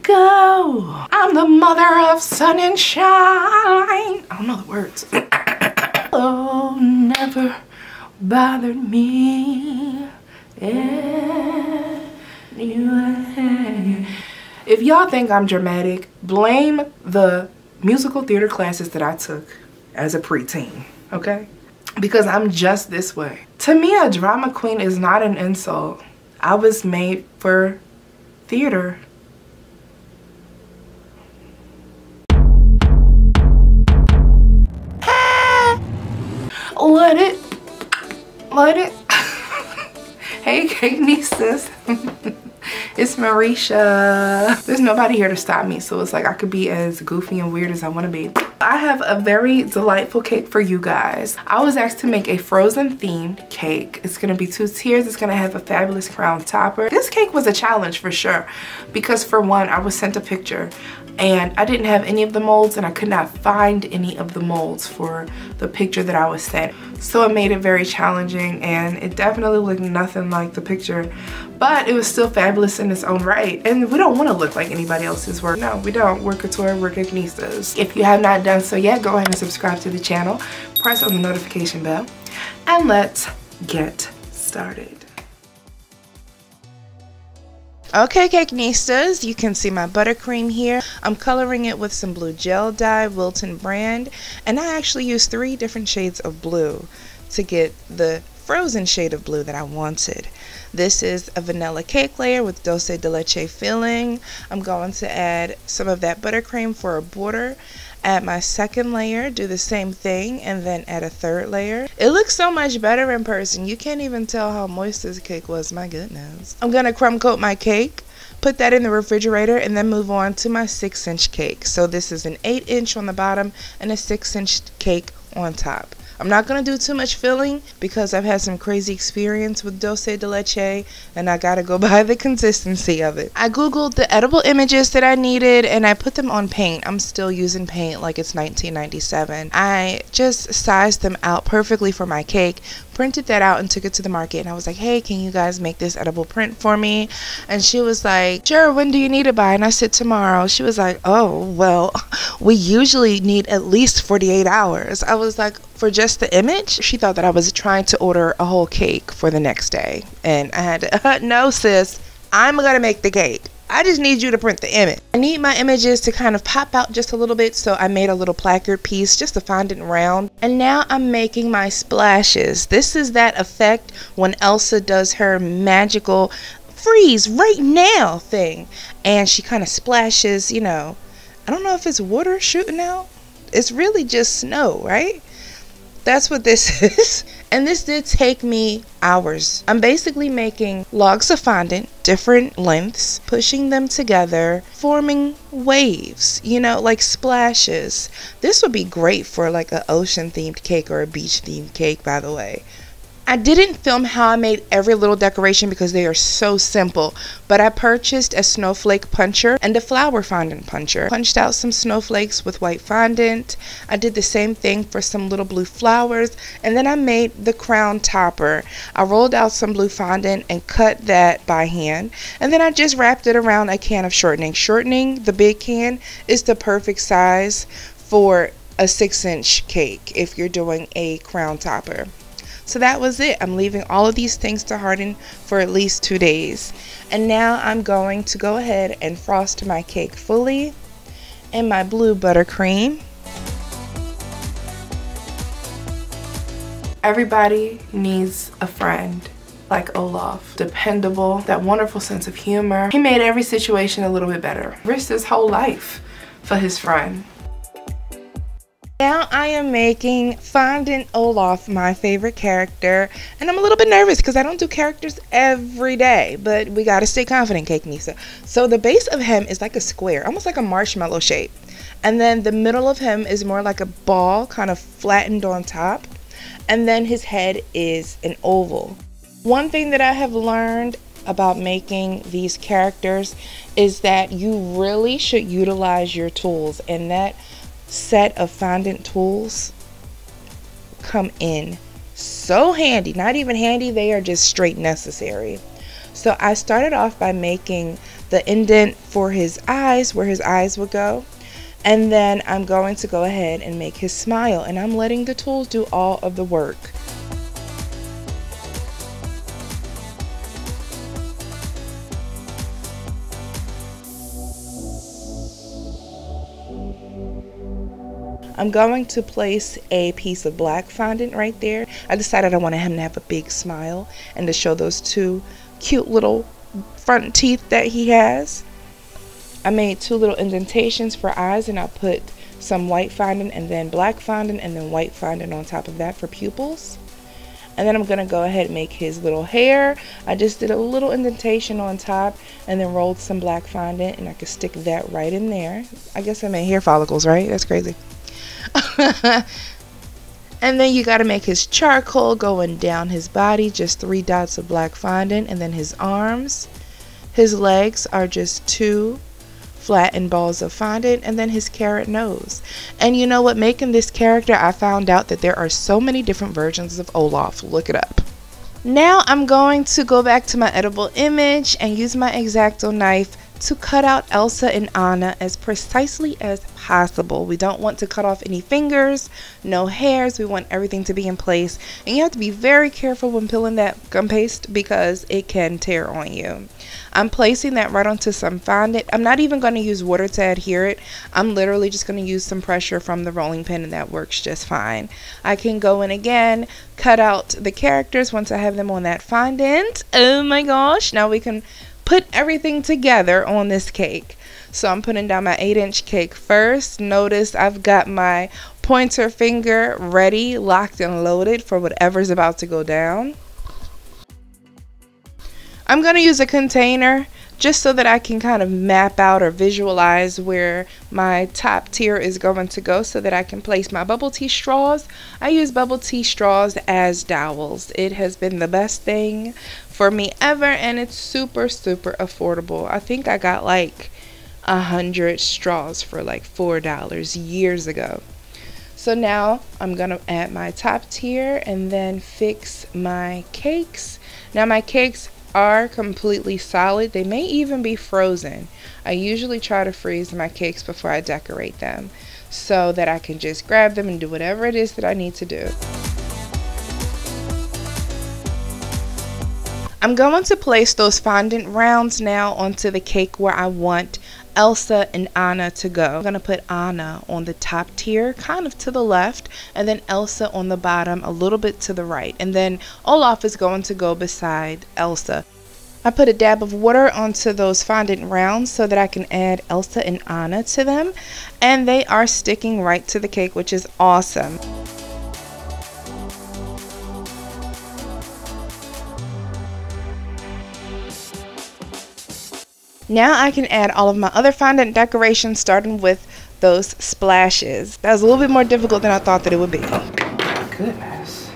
go. I'm the mother of sun and shine. I don't know the words. Oh, never bothered me anyway. If y'all think I'm dramatic, blame the musical theater classes that I took as a preteen, okay? Because I'm just this way. To me, a drama queen is not an insult. I was made for theater. Let it. Hey, cake nieces. It's Marisha. There's nobody here to stop me, so it's like I could be as goofy and weird as I want to be. I have a very delightful cake for you guys. I was asked to make a Frozen themed cake. It's gonna be 2 tiers. It's gonna have a fabulous crown topper. This cake was a challenge for sure, because for one, I was sent a picture and I didn't have any of the molds, and I could not find any of the molds for the picture that I was sent. So it made it very challenging, and it definitely looked nothing like the picture, but it was still fabulous in its own right. And we don't want to look like anybody else's work. No, we don't. We're couture, we're cakenistas. If you have not done so yet, go ahead and subscribe to the channel, press on the notification bell, and let's get started. Okay, cakenistas, you can see my buttercream here. I'm coloring it with some blue gel dye, Wilton brand, and I actually used 3 different shades of blue to get the frozen shade of blue that I wanted. This is a vanilla cake layer with dulce de leche filling. I'm going to add some of that buttercream for a border. Add my second layer, do the same thing, and then add a 3rd layer. It looks so much better in person. You can't even tell how moist this cake was, my goodness. I'm gonna crumb coat my cake, put that in the refrigerator, and then move on to my 6-inch cake. So this is an 8-inch on the bottom and a 6-inch cake on top. I'm not going to do too much filling because I've had some crazy experience with dulce de leche, and I got to go by the consistency of it. I googled the edible images that I needed and I put them on Paint. I'm still using Paint like it's 1997. I just sized them out perfectly for my cake, printed that out and took it to the market, and I was like, hey, can you guys make this edible print for me? And she was like, sure, when do you need it by? And I said, tomorrow. She was like, oh, well, we usually need at least 48 hours. I was like, for just the image? She thought that I was trying to order a whole cake for the next day, and I had to, no sis, I'm gonna make the cake. I just need you to print the image. I need my images to kind of pop out just a little bit, so I made a little placard piece just to fondant round. And now I'm making my splashes. This is that effect when Elsa does her magical freeze right now thing, and she kind of splashes, you know, I don't know if it's water shooting out. It's really just snow, right? That's what this is. And this did take me hours. I'm basically making logs of fondant, different lengths, pushing them together, forming waves, you know, like splashes. This would be great for like an ocean themed cake or a beach themed cake, by the way. I didn't film how I made every little decoration because they are so simple, but I purchased a snowflake puncher and a flower fondant puncher. Punched out some snowflakes with white fondant. I did the same thing for some little blue flowers, and then I made the crown topper. I rolled out some blue fondant and cut that by hand, and then I just wrapped it around a can of shortening. Shortening, the big can, is the perfect size for a 6-inch cake if you're doing a crown topper. So that was it. I'm leaving all of these things to harden for at least 2 days. And now I'm going to go ahead and frost my cake fully in my blue buttercream. Everybody needs a friend like Olaf. Dependable, that wonderful sense of humor. He made every situation a little bit better. Risked his whole life for his friend. Now I am making Fondant Olaf, my favorite character, and I'm a little bit nervous because I don't do characters every day, but we gotta stay confident, Cake Nisa. So the base of him is like a square, almost like a marshmallow shape, and then the middle of him is more like a ball, kind of flattened on top, and then his head is an oval. One thing that I have learned about making these characters is that you really should utilize your tools, and that set of fondant tools come in so handy. Not even handy, they are just straight necessary. So I started off by making the indent for his eyes, where his eyes would go. And then I'm going to go ahead and make his smile, and I'm letting the tools do all of the work. I'm going to place a piece of black fondant right there. I decided I wanted him to have a big smile and to show those two cute little front teeth that he has. I made two little indentations for eyes, and I put some white fondant and then black fondant and then white fondant on top of that for pupils. And then I'm going to go ahead and make his little hair. I just did a little indentation on top and then rolled some black fondant, and I could stick that right in there. I guess I made hair follicles, right? That's crazy. And then you got to make his charcoal going down his body, just 3 dots of black fondant, and then his arms. His legs are just 2 flattened balls of fondant, and then his carrot nose. And you know what, making this character, I found out that there are so many different versions of Olaf. Look it up. Now I'm going to go back to my edible image and use my X-Acto knife to cut out Elsa and Anna as precisely as possible. We don't want to cut off any fingers, no hairs. We want everything to be in place, and you have to be very careful when peeling that gum paste because it can tear on you. I'm placing that right onto some fondant. I'm not even going to use water to adhere it. I'm literally just going to use some pressure from the rolling pin, and that works just fine. I can go in again, cut out the characters once I have them on that fondant. Oh my gosh, now we can put everything together on this cake. So I'm putting down my 8-inch cake first. Notice I've got my pointer finger ready, locked and loaded for whatever's about to go down. I'm going to use a container just so that I can kind of map out or visualize where my top tier is going to go so that I can place my bubble tea straws. I use bubble tea straws as dowels. It has been the best thing for me ever, and it's super affordable. I think I got like 100 straws for like $4 years ago. So now I'm gonna add my top tier and then fix my cakes. Now my cakes are completely solid. They may even be frozen. I usually try to freeze my cakes before I decorate them so that I can just grab them and do whatever it is that I need to do. I'm going to place those fondant rounds now onto the cake where I want Elsa and Anna to go. I'm going to put Anna on the top tier, kind of to the left, and then Elsa on the bottom, a little bit to the right. And then Olaf is going to go beside Elsa. I put a dab of water onto those fondant rounds so that I can add Elsa and Anna to them. And they are sticking right to the cake, which is awesome. Now I can add all of my other fondant decorations, starting with those splashes. That was a little bit more difficult than I thought that it would be. Oh my goodness.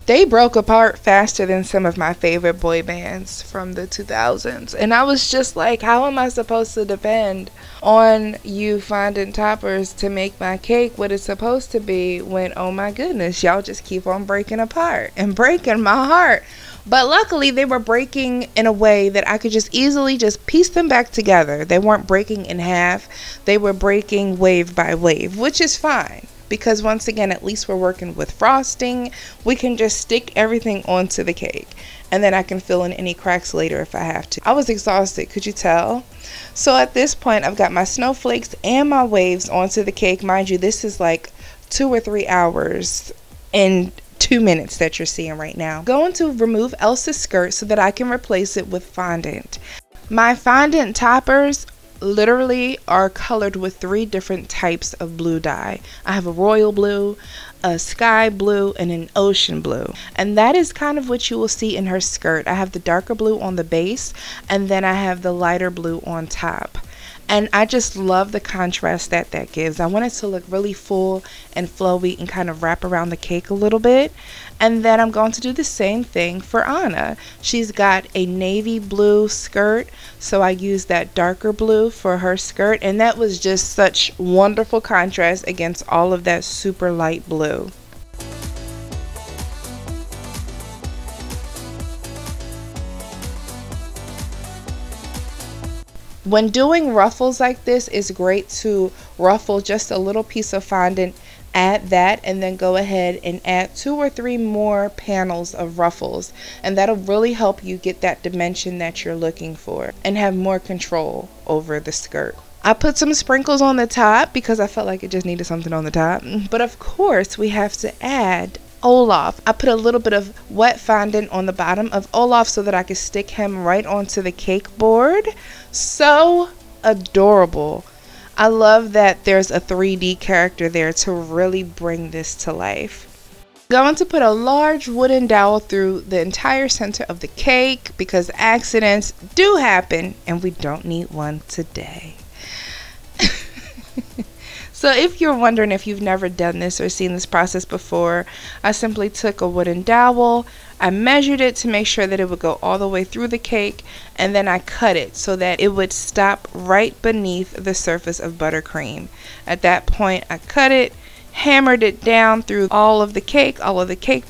They broke apart faster than some of my favorite boy bands from the 2000s. And I was just like, how am I supposed to depend on you fondant toppers to make my cake what it's supposed to be when, oh my goodness, y'all just keep on breaking apart and breaking my heart. But luckily they were breaking in a way that I could just easily just piece them back together. They weren't breaking in half. They were breaking wave by wave, which is fine. Because once again, at least we're working with frosting. We can just stick everything onto the cake. And then I can fill in any cracks later if I have to. I was exhausted, could you tell? So at this point, I've got my snowflakes and my waves onto the cake. Mind you, this is like 2 or 3 hours in 2 minutes that you're seeing right now. I'm going to remove Elsa's skirt so that I can replace it with fondant. My fondant toppers literally are colored with 3 different types of blue dye. I have a royal blue, a sky blue, and an ocean blue. And that is kind of what you will see in her skirt. I have the darker blue on the base, and then I have the lighter blue on top. And I just love the contrast that that gives. I want it to look really full and flowy and kind of wrap around the cake a little bit. And then I'm going to do the same thing for Anna. She's got a navy blue skirt, so I used that darker blue for her skirt. And that was just such wonderful contrast against all of that super light blue. When doing ruffles like this, it's great to ruffle just a little piece of fondant, add that, and then go ahead and add 2 or 3 more panels of ruffles, and that'll really help you get that dimension that you're looking for and have more control over the skirt. I put some sprinkles on the top because I felt like it just needed something on the top, but of course we have to add Olaf. I put a little bit of wet fondant on the bottom of Olaf so that I could stick him right onto the cake board. So adorable. I love that there's a 3D character there to really bring this to life. Going to put a large wooden dowel through the entire center of the cake because accidents do happen and we don't need one today. So if you're wondering if you've never done this or seen this process before, I simply took a wooden dowel, I measured it to make sure that it would go all the way through the cake, and then I cut it so that it would stop right beneath the surface of buttercream. At that point, I cut it, hammered it down through all of the cake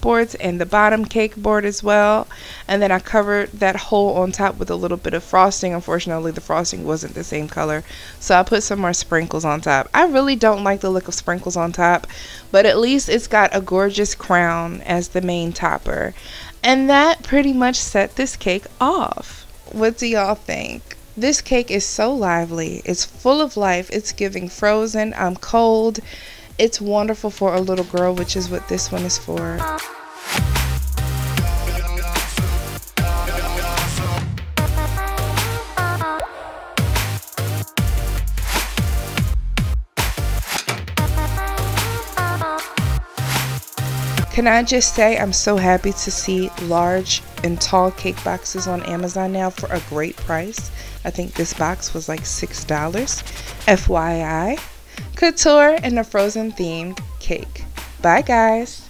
boards and the bottom cake board as well, and then I covered that hole on top with a little bit of frosting. Unfortunately, the frosting wasn't the same color, so I put some more sprinkles on top. I really don't like the look of sprinkles on top, but at least it's got a gorgeous crown as the main topper, and that pretty much set this cake off. What do y'all think? This cake is so lively, it's full of life, it's giving Frozen. I'm cold. It's wonderful for a little girl, which is what this one is for. Can I just say I'm so happy to see large and tall cake boxes on Amazon now for a great price. I think this box was like $6. FYI. Couture and a Frozen themed cake. Bye guys.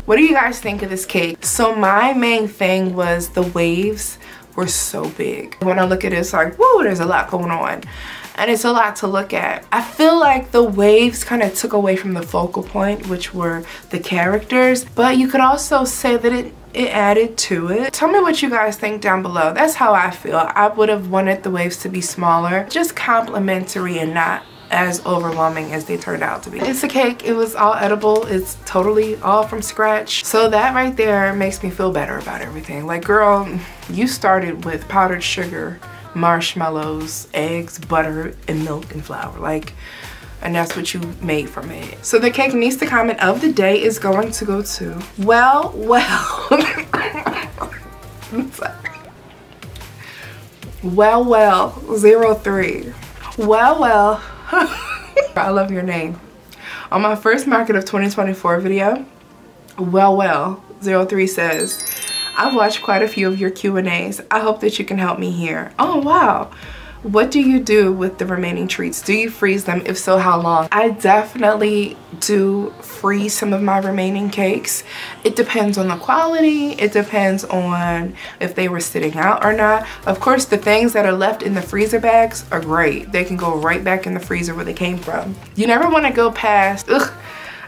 What do you guys think of this cake? So my main thing was the waves were so big. When I look at it, it's like, whoa, there's a lot going on. And it's a lot to look at. I feel like the waves kind of took away from the focal point, which were the characters, but you could also say that it added to it. Tell me what you guys think down below. That's how I feel. I would have wanted the waves to be smaller, just complimentary and not as overwhelming as they turned out to be. It's a cake. It was all edible. It's totally all from scratch. So that right there makes me feel better about everything. Like, girl, you started with powdered sugar, marshmallows, eggs, butter, and milk and flour. Like, and that's what you made from it. So the cake Nista comment of the day is going to go to well I'm sorry. Well03. Well I love your name. On my first Market of 2024 video, Well03 says, I've watched quite a few of your Q&As. I hope that you can help me here. Oh wow. What do you do with the remaining treats? Do you freeze them? If so, how long? I definitely do freeze some of my remaining cakes. It depends on the quality. It depends on if they were sitting out or not. Of course, the things that are left in the freezer bags are great. They can go right back in the freezer where they came from. You never want to go past,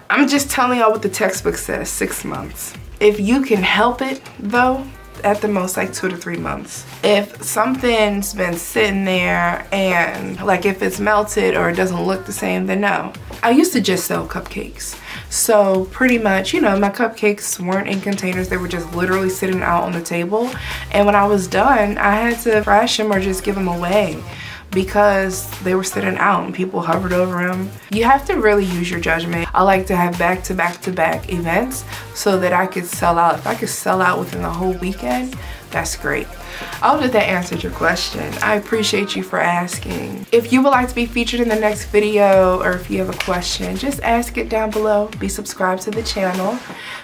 I'm just telling y'all what the textbook says, 6 months. If you can help it though, at the most like 2 to 3 months. If something's been sitting there and like if it's melted or it doesn't look the same, then no. I used to just sell cupcakes. So pretty much, you know, my cupcakes weren't in containers. They were just literally sitting out on the table. And when I was done, I had to trash them or just give them away because they were sitting out and people hovered over them. You have to really use your judgment. I like to have back-to-back events so that I could sell out. If I could sell out within the whole weekend, that's great. I hope that answered your question. I appreciate you for asking. If you would like to be featured in the next video or if you have a question, just ask it down below. Be subscribed to the channel.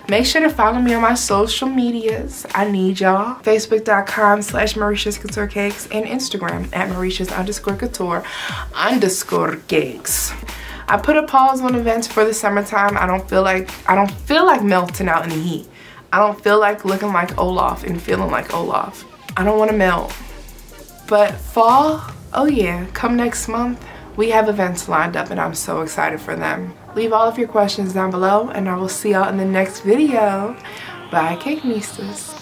Make sure to follow me on my social medias. I need y'all. Facebook.com/MauritiusCoutureCakes and Instagram @Mauritius_couture_cakes. I put a pause on events for the summertime. I don't feel like melting out in the heat. I don't feel like looking like Olaf and feeling like Olaf. I don't want to melt. But fall, oh yeah, come next month, we have events lined up and I'm so excited for them. Leave all of your questions down below and I will see y'all in the next video. Bye, Cake Nistas.